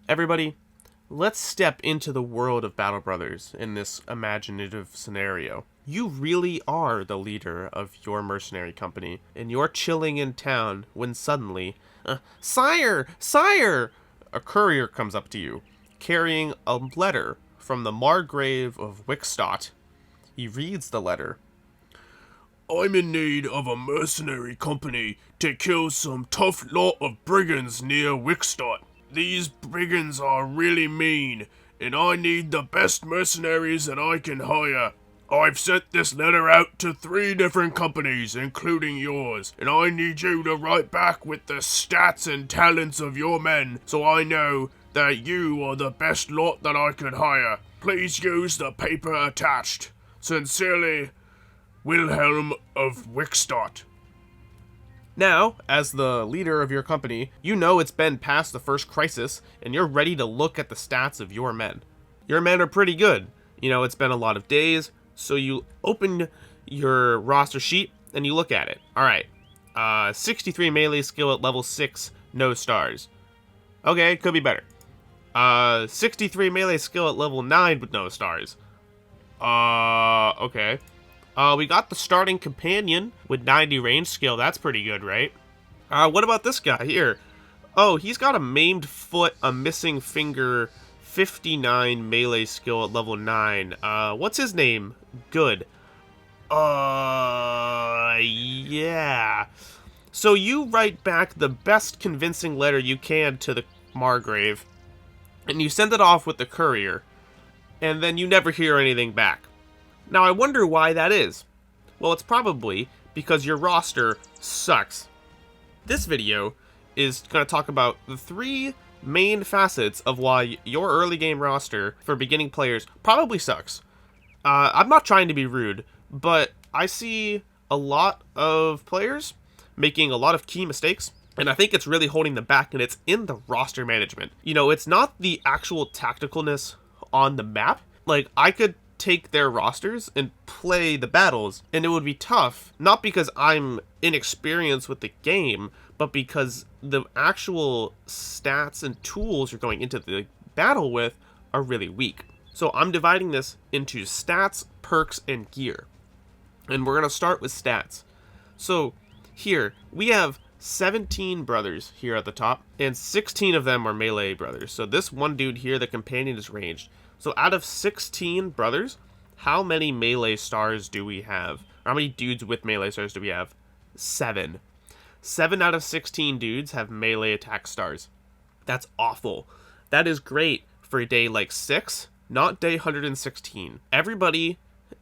Everybody, let's step into the world of Battle Brothers in this imaginative scenario. You really are the leader of your mercenary company, and you're chilling in town when suddenly, Sire! Sire! A courier comes up to you, carrying a letter from the Margrave of Wickstadt. He reads the letter. I'm in need of a mercenary company to kill some tough lot of brigands near Wickstadt. These brigands are really mean, and I need the best mercenaries that I can hire. I've sent this letter out to 3 different companies, including yours, and I need you to write back with the stats and talents of your men so I know that you are the best lot that I could hire. Please use the paper attached. Sincerely, Wilhelm of Wickstadt. Now, as the leader of your company, you know it's been past the first crisis, and you're ready to look at the stats of your men. Your men are pretty good. You know, it's been a lot of days, so you open your roster sheet, and you look at it. Alright, 63 melee skill at level 6, no stars. Okay, could be better. 63 melee skill at level 9 with no stars. Okay. We got the starting companion with 90 range skill. That's pretty good, right? What about this guy here? Oh, he's got a maimed foot, a missing finger, 59 melee skill at level 9. What's his name? Good. Yeah. So you write back the best convincing letter you can to the Margrave, and you send it off with the courier, and then you never hear anything back. Now, I wonder why that is. Well, it's probably because your roster sucks. This video is going to talk about the 3 main facets of why your early game roster for beginning players probably sucks. I'm not trying to be rude, but I see a lot of players making a lot of key mistakes, and I think it's really holding them back, and it's in the roster management. You know, it's not the actual tacticalness on the map. Like, I could take their rosters and play the battles, and it would be tough, not because I'm inexperienced with the game, but because the actual stats and tools you're going into the battle with are really weak. So I'm dividing this into stats, perks, and gear. And we're going to start with stats. So here, we have 17 brothers here at the top, and 16 of them are melee brothers. So this one dude here, the companion, is ranged. So out of 16 brothers, how many melee stars do we have? How many dudes with melee stars do we have? 7. 7 out of 16 dudes have melee attack stars. That's awful. That is great for a day like 6, not day 116. Everybody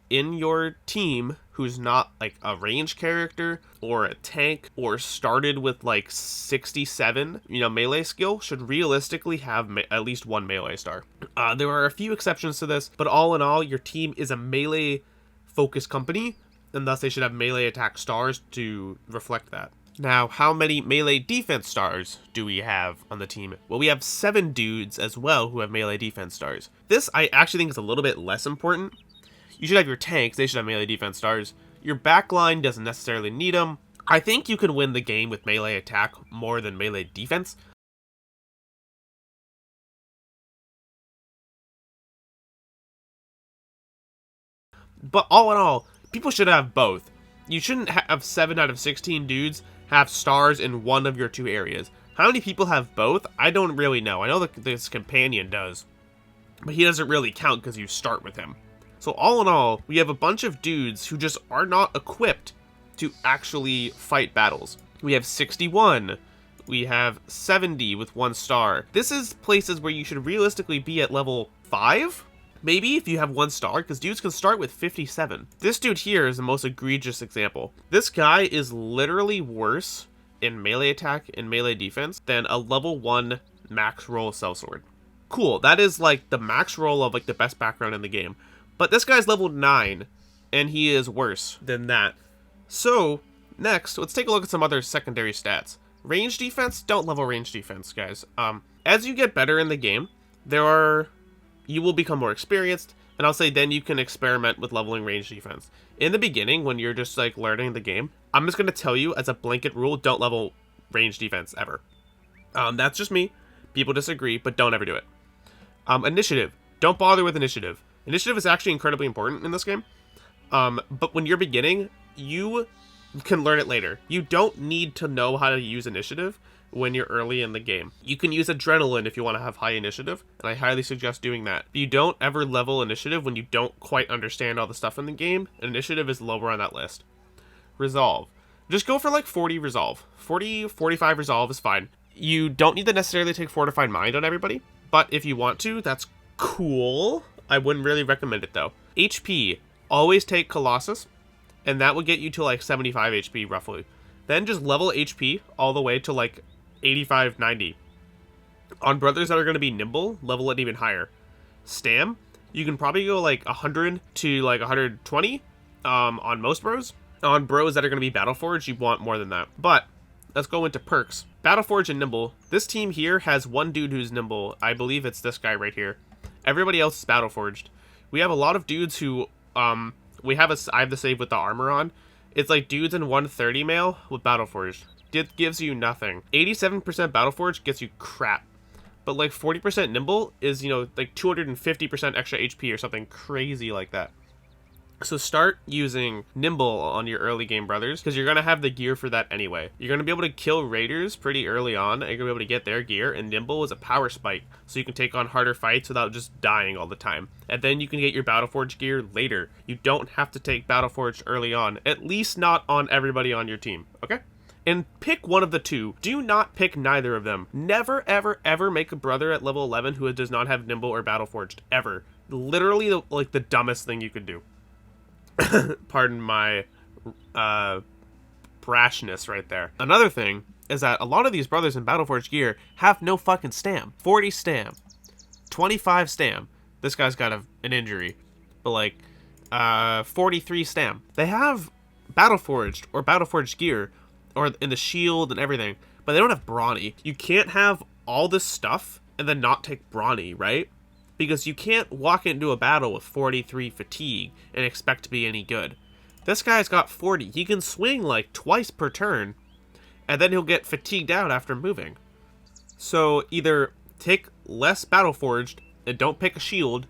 in your team who's not like a range character or a tank or started with like 67, melee skill should realistically have at least 1 melee star. There are a few exceptions to this, but all in all, your team is a melee focused company, and thus they should have melee attack stars to reflect that. Now, how many melee defense stars do we have on the team? Well, we have 7 dudes as well who have melee defense stars. This I actually think is a little bit less important. You should have your tanks, they should have melee defense stars. Your backline doesn't necessarily need them. I think you can win the game with melee attack more than melee defense. But all in all, people should have both. You shouldn't have 7 out of 16 dudes have stars in one of your 2 areas. How many people have both? I don't really know. I know that this companion does, but he doesn't really count because you start with him. So all in all, we have a bunch of dudes who just are not equipped to actually fight battles. We have 61. We have 70 with 1 star. This is places where you should realistically be at level 5? Maybe if you have 1 star, because dudes can start with 57. This dude here is the most egregious example. This guy is literally worse in melee attack and melee defense than a level 1 max roll sellsword. Cool, that is like the max roll of like the best background in the game. But this guy's level 9, and he is worse than that. So, next, let's take a look at some other secondary stats. Range defense, don't level range defense, guys. As you get better in the game, you will become more experienced, and I'll say then you can experiment with leveling range defense. In the beginning, when you're just like learning the game, I'm just going to tell you as a blanket rule, don't level range defense ever. That's just me, People disagree, but don't ever do it. Initiative. Don't bother with initiative. Initiative is actually incredibly important in this game. But when you're beginning, you can learn it later. You don't need to know how to use initiative when you're early in the game. You can use adrenaline if you want to have high initiative, and I highly suggest doing that. But you don't ever level initiative when you don't quite understand all the stuff in the game. Initiative is lower on that list. Resolve. Just go for like 40 resolve. 40, 45 resolve is fine. You don't need to necessarily take Fortified Mind on everybody, but if you want to, that's cool. I wouldn't really recommend it though. HP. Always take Colossus, and that will get you to like 75 HP roughly. Then just level HP all the way to like 85, 90. On brothers that are going to be nimble, level it even higher. Stam, you can probably go like 100 to like 120 on most bros. On bros that are going to be Battleforged, you want more than that. But let's go into perks. Battleforged and nimble. This team here has one dude who's nimble. I believe it's this guy right here. Everybody else is Battleforged. We have a lot of dudes who I have the save with the armor on. It's like dudes in 130 mail with Battleforged. It gives you nothing. 87% Battleforged gets you crap. But like 40% nimble is, you know, like 250% extra HP or something crazy like that. So start using nimble on your early game brothers, because you're going to have the gear for that anyway. You're going to be able to kill raiders pretty early on, and you're going to be able to get their gear, and nimble is a power spike, so you can take on harder fights without just dying all the time. And then you can get your Battleforged gear later. You don't have to take Battleforged early on, at least not on everybody on your team, okay? And pick one of the two. Do not pick neither of them. Never, ever, ever make a brother at level 11 who does not have nimble or Battleforged, ever. Literally, like, the dumbest thing you could do. Pardon my brashness right there. Another thing is that a lot of these brothers in Battleforged gear have no fucking stam. 40 stam. 25 stam. This guy's got an injury. But like, 43 stam. They have Battleforged or Battleforged gear, or in the shield and everything, but they don't have brawny. You can't have all this stuff and then not take brawny, right? Because you can't walk into a battle with 43 fatigue and expect to be any good. This guy's got 40. He can swing like twice per turn, and then he'll get fatigued out after moving. So either take less Battleforged and don't pick a shield,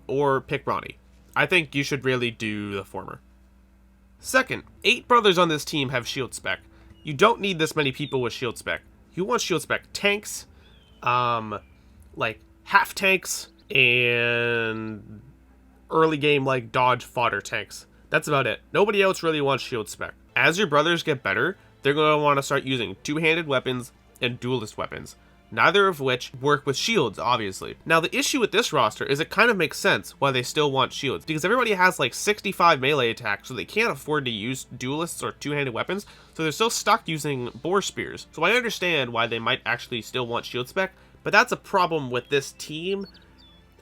or pick brawny. I think you should really do the former. Second, 8 brothers on this team have shield spec. You don't need this many people with shield spec. You want shield spec tanks, like half tanks, and early game like dodge fodder tanks. That's about it. Nobody else really wants shield spec. As your brothers get better, they're going to want to start using two-handed weapons and duelist weapons, neither of which work with shields, obviously. Now, the issue with this roster is it kind of makes sense why they still want shields, because everybody has like 65 melee attack, so they can't afford to use duelists or two-handed weapons, so they're still stuck using boar spears. So I understand why they might actually still want shield spec, but that's a problem with this team,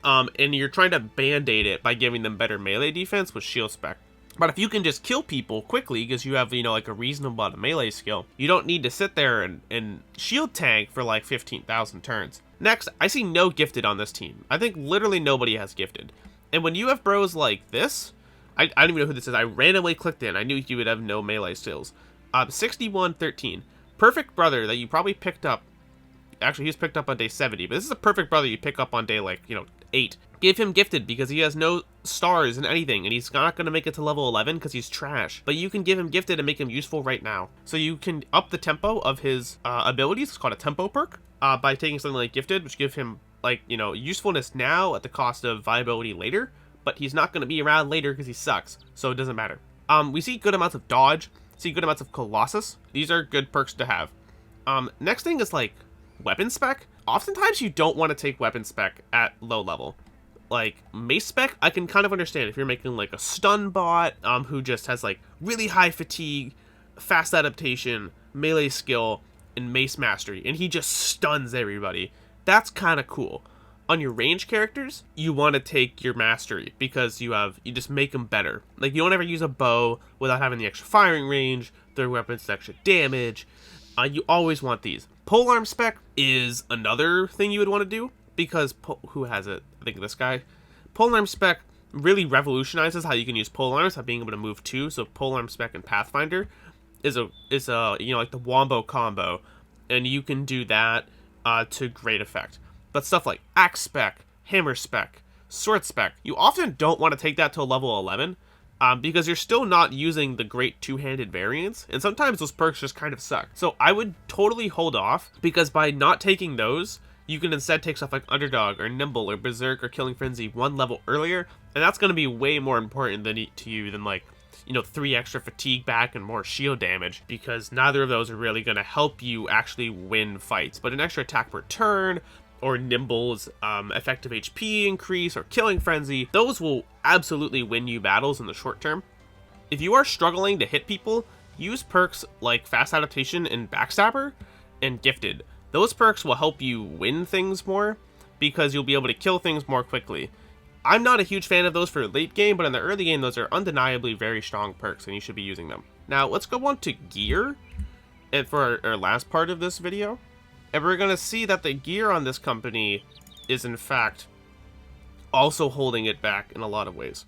and you're trying to band-aid it by giving them better melee defense with shield spec. But if you can just kill people quickly because you have, you know, like a reasonable amount of melee skill, you don't need to sit there and shield tank for like 15,000 turns. Next, I see no gifted on this team. I think literally nobody has gifted. And when you have bros like this, I don't even know who this is. I randomly clicked in. I knew you would have no melee skills. 6113. Perfect brother that you probably picked up. Actually, he was picked up on day 70, but this is a perfect brother you pick up on day, like, 8. Give him gifted because he has no stars in anything, and he's not going to make it to level 11 because he's trash. But you can give him gifted and make him useful right now. So you can up the tempo of his abilities. It's called a tempo perk by taking something like gifted, which gives him, like, usefulness now at the cost of viability later. But he's not going to be around later because he sucks, so it doesn't matter. We see good amounts of dodge, see good amounts of Colossus. These are good perks to have. Next thing is, like, weapon spec. Oftentimes you don't want to take weapon spec at low level. Like mace spec, I can kind of understand if you're making like a stun bot who just has like really high fatigue, fast adaptation, melee skill, and mace mastery, and he just stuns everybody. That's kind of cool. On your range characters, you want to take your mastery because you just make them better. Like you don't ever use a bow without having the extra firing range, their weapons extra damage. You always want these. Polearm spec is another thing you would want to do because who has it? I think this guy. Polearm spec really revolutionizes how you can use polearms by being able to move too. So polearm spec in Pathfinder is a like the wombo combo, and you can do that to great effect. But stuff like axe spec, hammer spec, sword spec, you often don't want to take that to a level 11, because you're still not using the great two-handed variants, and sometimes those perks just kind of suck. So I would totally hold off, because by not taking those, you can instead take stuff like Underdog or Nimble or Berserk or Killing Frenzy one level earlier, and that's going to be way more important to you than, like, 3 extra fatigue back and more shield damage, because neither of those are really going to help you actually win fights. But an extra attack per turn, or Nimble's effective HP increase, or Killing Frenzy, those will absolutely win you battles in the short term. If you are struggling to hit people, use perks like Fast Adaptation and Backstabber and Gifted. Those perks will help you win things more, because you'll be able to kill things more quickly. I'm not a huge fan of those for late game, but in the early game, those are undeniably very strong perks, and you should be using them. Now, let's go on to gear, and for our last part of this video. And we're going to see that the gear on this company is, in fact, also holding it back in a lot of ways.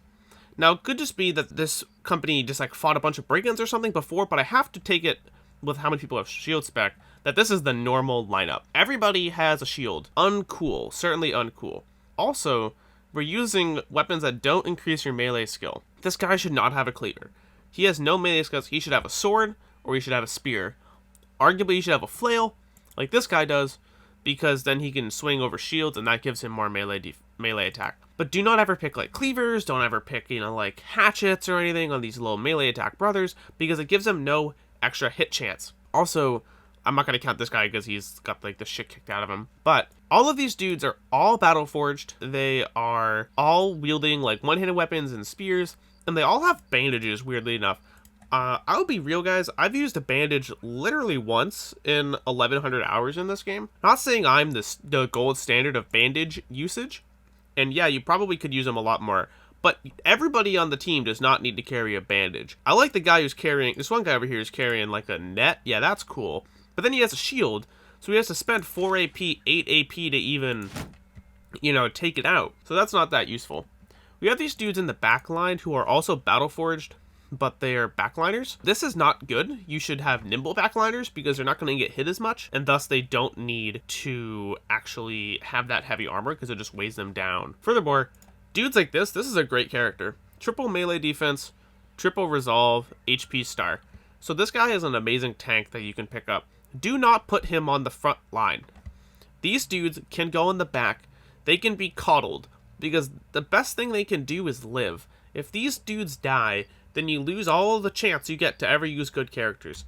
Now, it could just be that this company just, like, fought a bunch of brigands or something before, but I have to take it with how many people have shield spec, that this is the normal lineup. Everybody has a shield. Uncool. Certainly uncool. Also, we're using weapons that don't increase your melee skill. This guy should not have a cleaver. He has no melee skills. He should have a sword, or he should have a spear. Arguably, he should have a flail, like this guy does, because then he can swing over shields, and that gives him more melee attack. But do not ever pick, like, cleavers, don't ever pick, like, hatchets or anything on these low melee attack brothers, because it gives them no extra hit chance. Also, I'm not going to count this guy because he's got, like, the shit kicked out of him. But all of these dudes are all battle forged. They are all wielding, like, one-handed weapons and spears, and they all have bandages, weirdly enough. I'll be real, guys. I've used a bandage literally once in 1100 hours in this game. Not saying I'm the gold standard of bandage usage. And yeah, you probably could use them a lot more. But everybody on the team does not need to carry a bandage. I like the guy who's carrying... This one guy over here is carrying, like, a net. Yeah, that's cool. But then he has a shield. So he has to spend 4 AP, 8 AP to even, take it out. So that's not that useful. We have these dudes in the back line who are also battle forged, but they're backliners. This is not good. You should have nimble backliners because they're not going to get hit as much, and thus they don't need to actually have that heavy armor because it just weighs them down. Furthermore, dudes like this is a great character. Triple melee defense, triple resolve, HP star. So this guy is an amazing tank that you can pick up. Do not put him on the front line. These dudes can go in the back. They can be coddled because the best thing they can do is live. If these dudes die, then you lose all the chance you get to ever use good characters.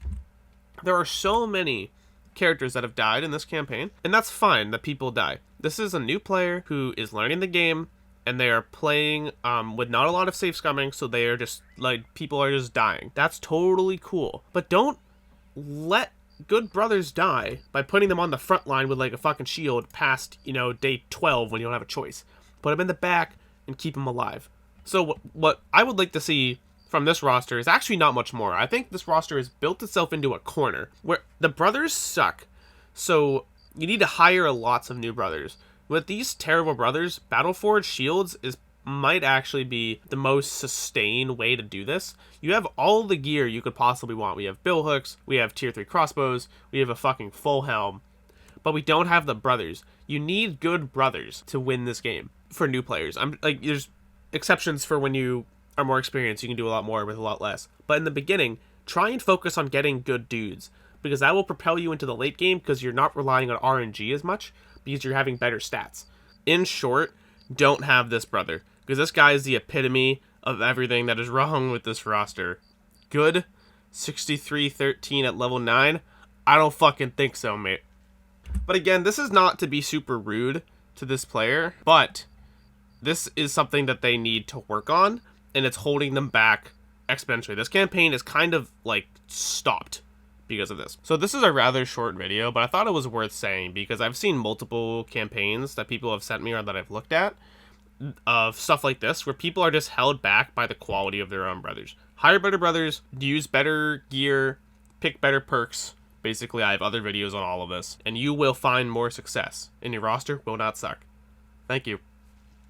There are so many characters that have died in this campaign, and that's fine that people die. This is a new player who is learning the game, and they are playing with not a lot of safe scumming, so they are just, like, people are just dying. That's totally cool. But don't let good brothers die by putting them on the front line with, like, a fucking shield past, day 12 when you don't have a choice. Put them in the back and keep them alive. So what I would like to see from this roster is actually not much more. I think this roster has built itself into a corner where the brothers suck. So you need to hire lots of new brothers. With these terrible brothers, Battleforged Shields might actually be the most sustained way to do this. You have all the gear you could possibly want. We have billhooks, we have tier 3 crossbows, we have a fucking full helm, but we don't have the brothers. You need good brothers to win this game for new players. There's exceptions for when you are more experienced, you can do a lot more with a lot less. But in the beginning, try and focus on getting good dudes, because that will propel you into the late game because you're not relying on RNG as much, because you're having better stats. In short, don't have this brother, because this guy is the epitome of everything that is wrong with this roster. Good? 63-13 at level 9? I don't fucking think so, mate. But again, this is not to be super rude to this player, but this is something that they need to work on, and it's holding them back exponentially. This campaign is kind of, like, stopped because of this. So this is a rather short video, but I thought it was worth saying because I've seen multiple campaigns that people have sent me or that I've looked at of stuff like this where people are just held back by the quality of their own brothers. Hire better brothers, use better gear, pick better perks. Basically, I have other videos on all of this, and you will find more success, and your roster will not suck. Thank you.